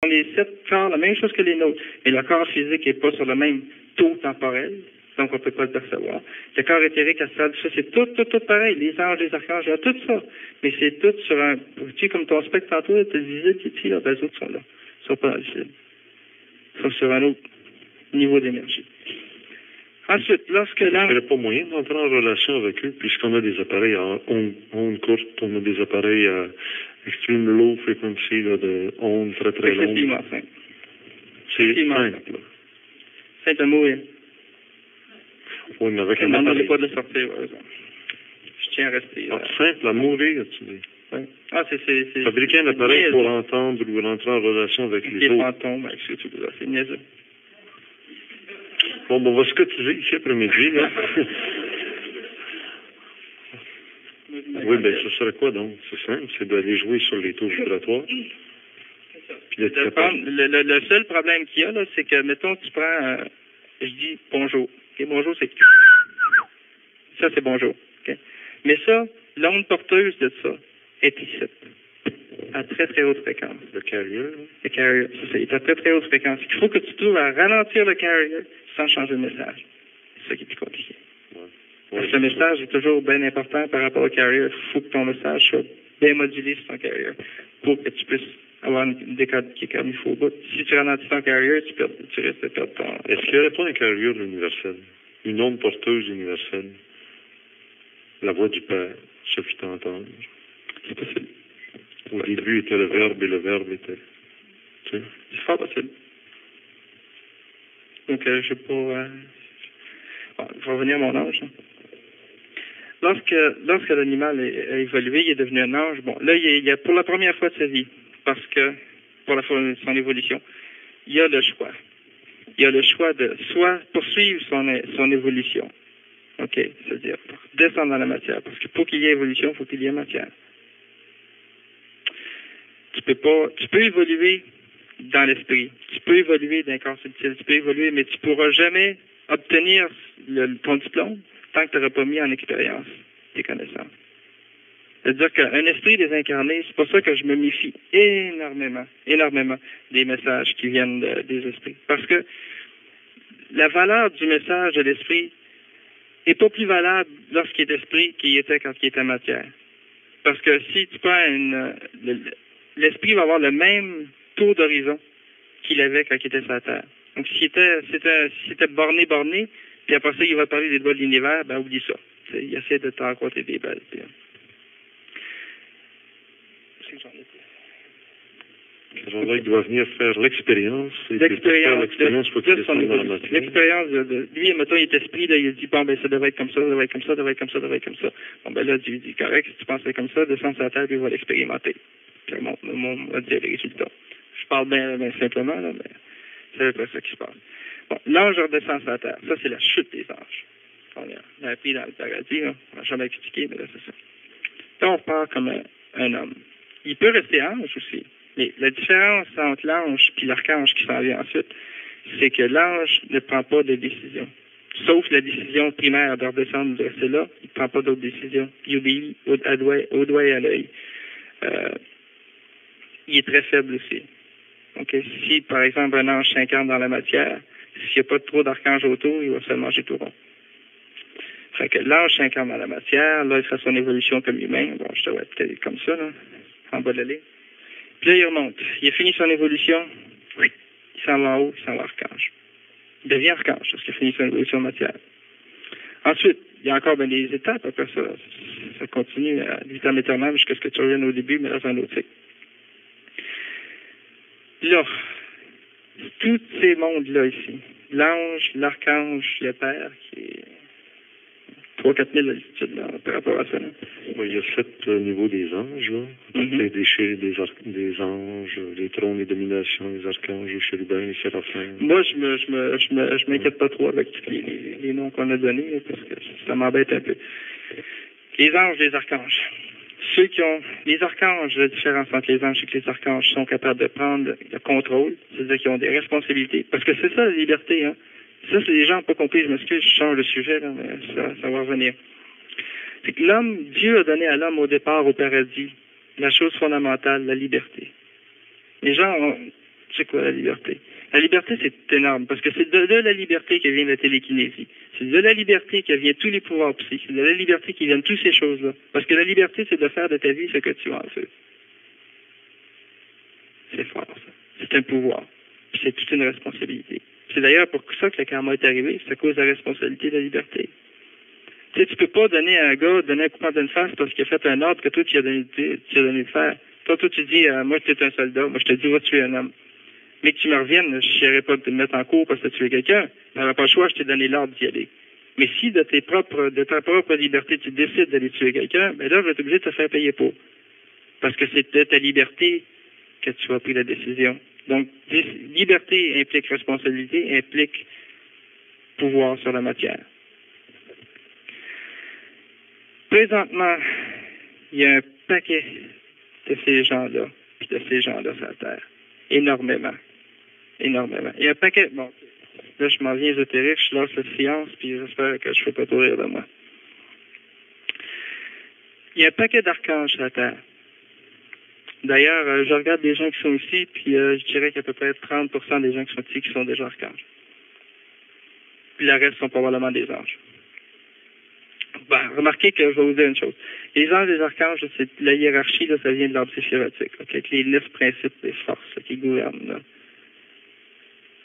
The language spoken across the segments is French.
les 7 corps, la même chose que les nôtres, mais le corps physique n'est pas sur le même taux temporel, donc on ne peut pas le percevoir. Le corps éthérique, astral, ça c'est tout pareil, les anges, les archanges, il y a tout ça, mais c'est tout sur un, tu sais, comme ton spectre tantôt, tu disais, ici, là, ben, les autres sont là, ils sont pas dans le ciel. Ils sont sur un autre niveau d'énergie. Ensuite, lorsque l'ange... Il n'y a pas moyen d'entrer en relation avec eux, puisqu'on a des appareils à ondes courtes, on a des appareils à extreme low frequency, là, de ondes très très longues. Effectivement, simple. C'est simple. C'est à mourir. Oui, mais avec un non, appareil. j'ai pas de le sortir, par exemple. Je tiens à rester... simple à mourir, tu dis. Oui. Ah, c'est... Fabriquer un appareil pour entendre ou rentrer en relation avec les autres. Fantômes, avec ce que tu veux, c'est niaiseux. Bon, on va se cotiser ici après-midi, là. Oui, ben, ce serait quoi, donc? C'est simple, c'est d'aller jouer sur les taux vibratoires. Puis le seul problème qu'il y a, là, c'est que, mettons, tu prends, je dis bonjour. Okay, bonjour, c'est... Ça, c'est bonjour. Okay? Mais ça, l'onde porteuse de ça est ici, à très très haute fréquence. Le carrier? Le carrier, c'est ça, il est à très très haute fréquence. Il faut que tu trouves à ralentir le carrier sans changer de message. C'est ça qui est plus compliqué. Parce que le message est toujours bien important par rapport au carrier. Il faut que ton message soit bien modulé sur ton carrier pour que tu puisses avoir une décode qui est comme il faut. Si tu ralentis ton carrier, tu risques de perdre ton... Est-ce qu'il n'y aurait pas un carrier universel? Une onde porteuse universelle? La voix du Père se fit entendre. C'est possible. Au début était le Verbe et le Verbe était... Tu sais? C'est fort possible. Donc, je ne sais pas... Bon, je vais revenir à mon ange. Hein. Lorsque l'animal a évolué, il est devenu un ange. Bon, là, il a pour la première fois de sa vie, parce que pour son évolution, il a le choix. Il a le choix de soit poursuivre son évolution, OK, c'est-à-dire descendre dans la matière, parce que pour qu'il y ait évolution, il faut qu'il y ait matière. Tu peux évoluer dans l'esprit, tu peux évoluer dans le corps subtil, tu peux évoluer, mais tu ne pourras jamais obtenir ton diplôme tant que tu n'auras pas mis en expérience tes connaissances. C'est-à-dire qu'un esprit désincarné, c'est pour ça que je me méfie énormément des messages qui viennent des esprits. Parce que la valeur du message de l'esprit n'est pas plus valable lorsqu'il est esprit qu'il était quand il était matière. Parce que si tu prends l'esprit va avoir le même taux d'horizon qu'il avait quand il était sur la Terre. Donc, si c'était borné, puis après ça, il va parler des lois de l'univers, ben oublie ça. T'sais, il essaie de te rencontrer des balles. Puis, Genre là, il doit venir faire l'expérience. L'expérience pour qu'il descende dans la matière. L'expérience lui, mettons, il est esprit, là, il dit, bon, ben, ça devrait être comme ça, ça devrait être comme ça, ça devrait être comme ça, ça devrait être comme ça. Bon, ben là, Dieu dit, correct, si tu pensais comme ça, descends sur la terre, puis il va l'expérimenter. Puis, on va dire les résultats. Je parle bien simplement, là, mais c'est à peu près ça qui se passe. Bon, l'ange redescend sur la terre. Ça, c'est la chute des anges. On a appris dans le paradis, là. On n'a jamais expliqué, mais là, c'est ça. Là, on repart comme un homme. Il peut rester ange aussi. Mais la différence entre l'ange et l'archange qui s'en vient ensuite, c'est que l'ange ne prend pas de décision. Sauf la décision primaire de redescendre, de rester là, il ne prend pas d'autres décisions. Il obéit au doigt et à l'œil. Il est très faible aussi. Donc, si, par exemple, un ange s'incarne dans la matière, s'il n'y a pas trop d'archanges autour, il va se manger tout rond. Fait que l'ange s'incarne dans la matière, là, il fait son évolution comme humain. Bon, je devrais peut-être comme ça, là, en bas de l'allée. Puis là, il remonte. Il a fini son évolution. Oui. Il s'en va en haut, il s'en va archange. Il devient archange parce qu'il a fini son évolution matière. Ensuite, il y a encore des étapes après ça. Ça continue à vitam aeternam jusqu'à ce que tu reviennes au début, mais dans un autre cycle. Là, tous ces mondes-là ici, l'ange, l'archange, le père, qui est 3-4 000 d'altitude par rapport à ça. Oui, il y a 7 niveaux des anges, là. Les déchets des anges, les trônes, les dominations, les archanges, les chérubins, les séraphins. Moi, je m'inquiète pas trop avec tous les noms qu'on a donnés, parce que ça m'embête un peu. Les anges, les archanges. Les archanges, la différence entre les anges et que les archanges sont capables de prendre le contrôle, c'est-à-dire qu'ils ont des responsabilités. Parce que c'est ça, la liberté, hein. Ça, c'est les gens n'ont pas compris. Je m'excuse, je change de sujet, là, mais ça va revenir. C'est que Dieu a donné à l'homme au départ, au paradis, la chose fondamentale, la liberté. Les gens C'est quoi la liberté? La liberté, c'est énorme, parce que c'est de la liberté que vient la télékinésie. C'est de la liberté que vient tous les pouvoirs psychiques. C'est de la liberté qui viennent toutes ces choses-là. Parce que la liberté, c'est de faire de ta vie ce que tu en veux. C'est fort, ça. C'est un pouvoir. Puis c'est toute une responsabilité. C'est d'ailleurs pour ça que le karma est arrivé. C'est à cause de la responsabilité de la liberté. Tu sais, tu peux pas donner à un gars, donner un coup de pleine face parce qu'il a fait un ordre que toi, tu as donné de faire. Toi, tu dis, moi, tu es un soldat. Moi, je te dis, va tuer un homme. Mais que tu me reviennes, je n'irai pas te mettre en cours parce que tu es quelqu'un. Tu n'auras pas le choix, je t'ai donné l'ordre d'y aller. Mais si de ta propre liberté, tu décides d'aller tuer quelqu'un, ben là, je vais être obligé de te faire payer pour. Parce que c'est de ta liberté que tu as pris la décision. Donc, liberté implique responsabilité, implique pouvoir sur la matière. Présentement, il y a un paquet de ces gens-là, puis de ces gens-là sur la Terre. Énormément. Énormément. Il y a un paquet... Bon, là, je m'en viens ésotérique, je lance la science, puis j'espère que je ne fais pas trop rire de moi. Il y a un paquet d'archanges sur la Terre. D'ailleurs, je regarde les gens qui sont ici, puis je dirais qu'il y a à peu près 30% des gens qui sont ici qui sont déjà archanges. Puis le reste sont probablement des anges. Ben, remarquez que je vais vous dire une chose. Les anges et les archanges, c'est la hiérarchie, là, ça vient de l'arbre séphirotique, avec les 9 principes des forces là, qui gouvernent. Là.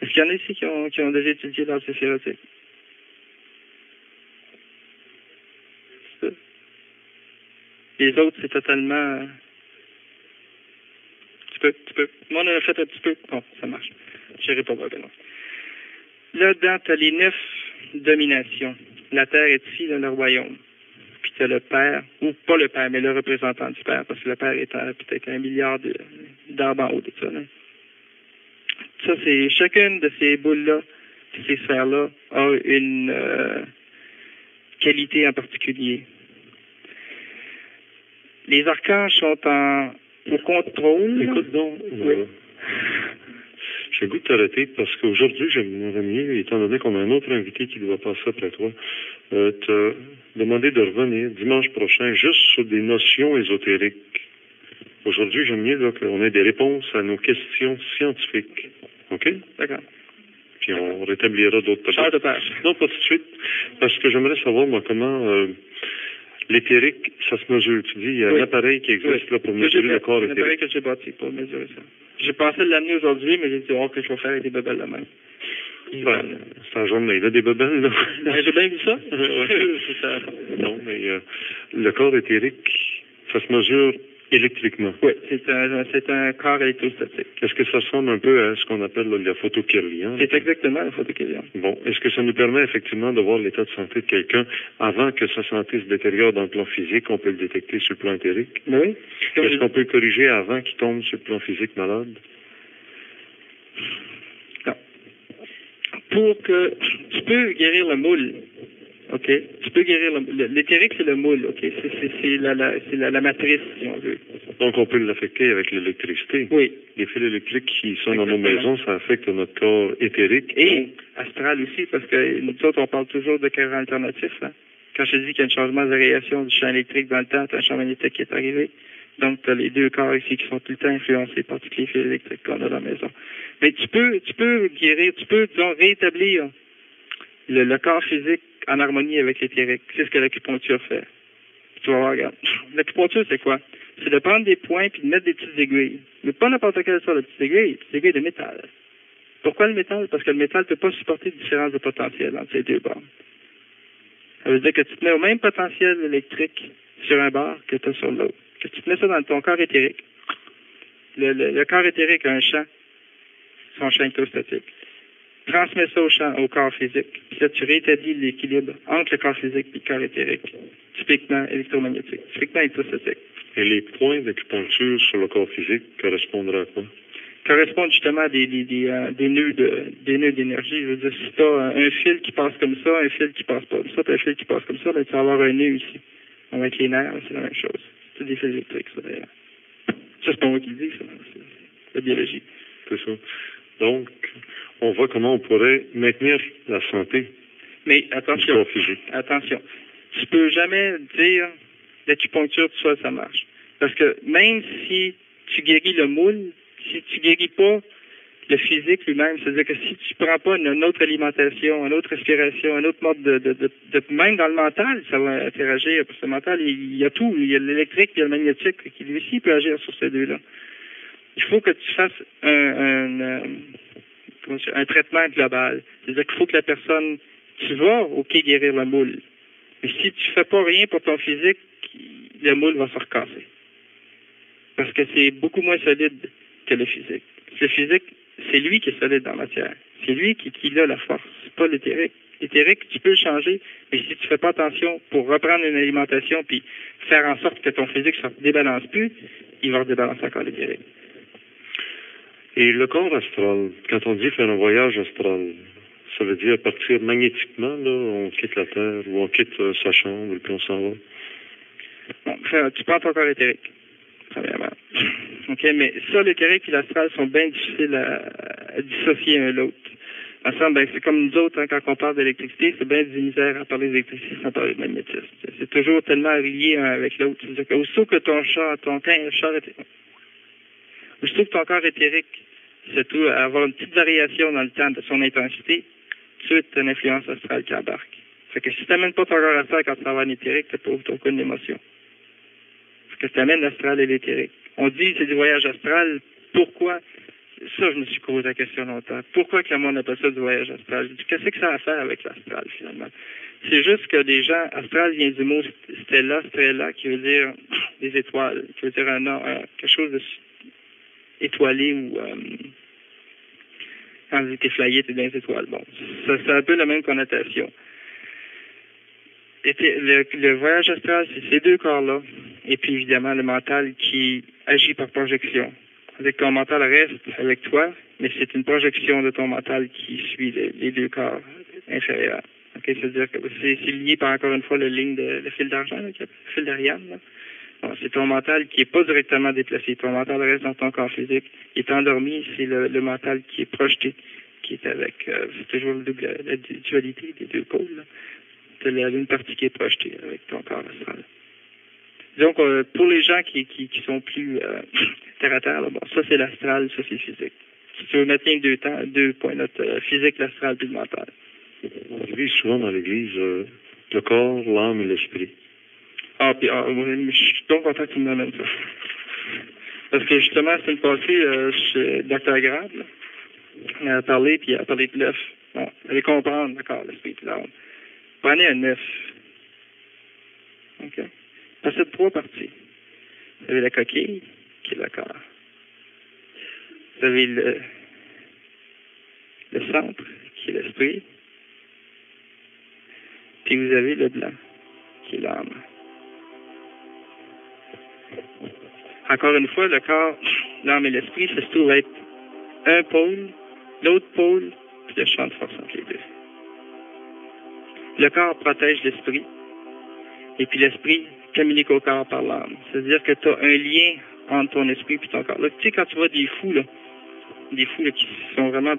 Est-ce qu'il y en a ici qui ont déjà étudié l'arbre séphirotique? Les autres, c'est totalement... Tu peux. Moi, on en a fait un petit peu. Bon, ça marche. Je n'irai pas voir, non. Là-dedans, tu as les 9 dominations. La terre est ici, là, le royaume. Puis tu as le père, ou pas le père, mais le représentant du père, parce que le père est à peut-être 1 milliard d'arbres en haut de ça. Là. Ça, c'est chacune de ces boules-là, de ces sphères-là, a une qualité en particulier. Les archanges sont au contrôle. Écoute donc, oui. J'ai le goût de t'arrêter parce qu'aujourd'hui, j'aimerais mieux, étant donné qu'on a un autre invité qui doit passer après toi, te demander de revenir dimanche prochain juste sur des notions ésotériques. Aujourd'hui, j'aime mieux qu'on ait des réponses à nos questions scientifiques. OK? D'accord. Puis on rétablira d'autres Charles de page. Non, pas tout de suite. Parce que j'aimerais savoir, moi, comment l'éthérique, ça se mesure. Tu dis, il y a un appareil qui existe là, pour mesurer le corps éthérique. C'est un appareil que j'ai bâti pour mesurer ça. J'ai pensé de l'amener aujourd'hui, mais j'ai dit, oh, que je vais faire avec des bebelles de même. Ben, c'est en journée, là, des bebelles, là. J'ai bien vu ça. Non, mais le corps éthérique, ça se mesure électriquement. Oui, c'est un corps électrostatique. Est-ce que ça ressemble un peu à ce qu'on appelle là, la photokérlian? C'est exactement la photokérlian. Bon, est-ce que ça nous permet effectivement de voir l'état de santé de quelqu'un avant que sa santé se détériore dans le plan physique? On peut le détecter sur le plan éthérique? Oui. Est-ce qu'on peut le corriger avant qu'il tombe sur le plan physique malade? Non. Pour que tu peux guérir le moule, OK? Tu peux guérir l'éthérique, c'est le moule, OK? C'est la matrice, si on veut. Donc, on peut l'affecter avec l'électricité. Oui. Les fils électriques qui sont dans nos maisons, ça affecte notre corps éthérique. Et donc, astral aussi, parce que nous autres, on parle toujours de courant alternatif. Hein? Quand je te dis qu'il y a un changement de variation du champ électrique dans le temps, tu as un champ magnétique qui est arrivé. Donc, tu as les deux corps ici qui sont tout le temps influencés par tous les fils électriques qu'on a dans la maison. Mais tu peux guérir, tu peux, disons, rétablir le corps physique en harmonie avec l'éthérique. C'est ce que l'acupuncture fait. Tu vas voir, regarde. L'acupuncture, c'est quoi? C'est de prendre des points puis de mettre des petites aiguilles. Mais pas n'importe quelle sorte de petites aiguilles de métal. Pourquoi le métal? Parce que le métal ne peut pas supporter de différence de potentiel entre ces deux bords. Ça veut dire que tu te mets au même potentiel électrique sur un bord que tu as sur l'autre. Que tu te mets ça dans ton corps éthérique. Le corps éthérique a un champ, son champ électrostatique. Transmets ça au corps physique. Puis là, tu rétablis l'équilibre entre le corps physique et le corps éthérique. Typiquement électromagnétique, typiquement électrostatique. Et les points d'acupuncture sur le corps physique correspondraient à quoi? Correspondent justement à des nœuds d'énergie. Je veux dire, si tu as un fil qui passe comme ça, un fil qui passe pas comme ça, puis un fil qui passe comme ça, ben, tu vas avoir un nœud ici. Avec les nerfs, c'est la même chose. C'est des fils électriques, ça, d'ailleurs. Ça, c'est pas moi qui le dis, ça. C'est la biologie. C'est ça. Donc, on voit comment on pourrait maintenir la santé. Mais attention, du corps physique. Attention. Tu peux jamais dire l'acupuncture tout seul, ça marche. Parce que même si tu guéris le moule, si tu guéris pas le physique lui-même. C'est-à-dire que si tu prends pas une autre alimentation, une autre respiration, un autre mode même dans le mental, ça va interagir. Parce que le mental, il y a tout. Il y a l'électrique, il y a le magnétique, qui lui aussi peut agir sur ces deux-là. Il faut que tu fasses un traitement global. C'est-à-dire qu'il faut que la personne, tu vas, OK, guérir la moule. Mais si tu fais pas rien pour ton physique, la moule va se recasser. Parce que c'est beaucoup moins solide que le physique. Le physique, c'est lui qui est solide dans la matière. C'est lui qui a la force. C'est pas l'éthérique. L'éthérique, tu peux le changer, mais si tu fais pas attention pour reprendre une alimentation puis faire en sorte que ton physique ne se débalance plus, il va redébalancer encore l'éthérique. Et le corps astral, quand on dit faire un voyage astral, ça veut dire partir magnétiquement, là, on quitte la Terre ou on quitte sa chambre et puis on s'en va? Bon, tu prends ton corps éthérique, premièrement. OK, mais ça, l'éthérique et l'astral sont bien difficiles à dissocier un l'autre. Ensemble, ben, c'est comme nous autres, hein, quand on parle d'électricité, c'est bien du misère à parler d'électricité sans parler de magnétisme. C'est toujours tellement lié un avec l'autre. C'est-à-dire qu'aussitôt que aussitôt que ton corps éthérique c'est tout, avoir une petite variation dans le temps de son intensité, tout de suite, tu as une influence astrale qui embarque. Fait que si tu n'amènes pas ton corps astral quand tu vas en éthérique, tu n'as pas aucune émotion. Fait que tu amènes l'astral et l'éthérique. On dit c'est du voyage astral. Pourquoi? Ça, je me suis posé la question longtemps. Pourquoi que le monde appelle ça du voyage astral? Je dis, qu'est-ce que ça a à faire avec l'astral, finalement? C'est juste que des gens, astral vient du mot strella, qui veut dire des étoiles, qui veut dire quelque chose de étoilé ou quand t'es flyé, t'es dans les étoiles. Bon, ça a un peu la même connotation. Et le voyage astral, c'est ces deux corps-là, et puis évidemment le mental qui agit par projection. C'est-à-dire que ton mental reste avec toi, mais c'est une projection de ton mental qui suit les deux corps inférieurs. Okay? C'est-à-dire que c'est lié par encore une fois le fil d'argent, le fil d'Ariane. Bon, c'est ton mental qui n'est pas directement déplacé. Ton mental reste dans ton corps physique. Il est endormi, c'est le mental qui est projeté, qui est avec... c'est toujours la dualité des deux pôles. Tu as une partie qui est projetée avec ton corps astral. Donc, pour les gens qui sont plus terre à terre, là, bon, ça c'est l'astral, ça c'est le physique. Si tu veux mettre deux points, notre physique, l'astral puis le mental. On divise souvent dans l'Église le corps, l'âme et l'esprit. Je suis donc content que tu me amènes ça. Parce que justement, la semaine passée, chez Dr. Grab, elle a parlé de l'œuf. Bon, elle allait comprendre, d'accord, l'esprit et l'âme. Prenez un œuf. OK? Ça c'est 3 parties. Vous avez la coquille, qui est le corps. Vous avez le centre, qui est l'esprit. Puis vous avez le blanc, qui est l'âme. Encore une fois, le corps, l'âme et l'esprit, ça se trouve être un pôle, l'autre pôle, puis le champ de force entre les deux. Le corps protège l'esprit, et puis l'esprit communique au corps par l'âme. C'est-à-dire que tu as un lien entre ton esprit et ton corps. Là, tu sais, quand tu vois des fous qui sont vraiment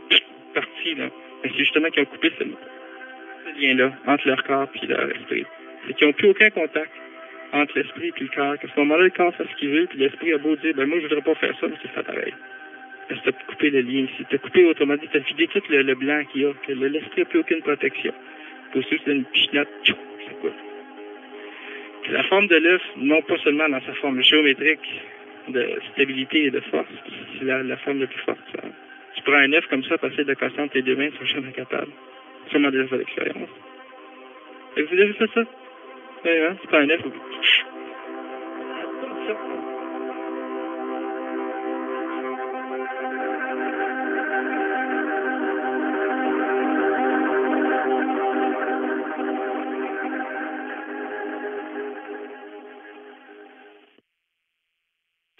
partis, là, c'est justement qu'ils ont coupé ce lien-là entre leur corps et leur esprit. C'est qu'ils n'ont plus aucun contact entre l'esprit et le corps. À ce moment-là, le corps fait ce qu'il veut, puis l'esprit a beau dire, moi, je voudrais pas faire ça, mais c'est fait pareil. Parce que tu as coupé le lien ici. Tu as coupé automatiquement, tu as vidé tout le blanc qu'il y a, que l'esprit n'a plus aucune protection. Pour ceux qui une pichenote, ça coupe. La forme de l'œuf, non pas seulement dans sa forme géométrique de stabilité et de force, c'est la forme la plus forte. Ça. Tu prends un œuf comme ça, passer de casser entre tes deux mains, tu seras jamais capable. Sûrement déjà fait l'expérience. Vous avez fait ça? Oui, hein? Tu prends un œuf,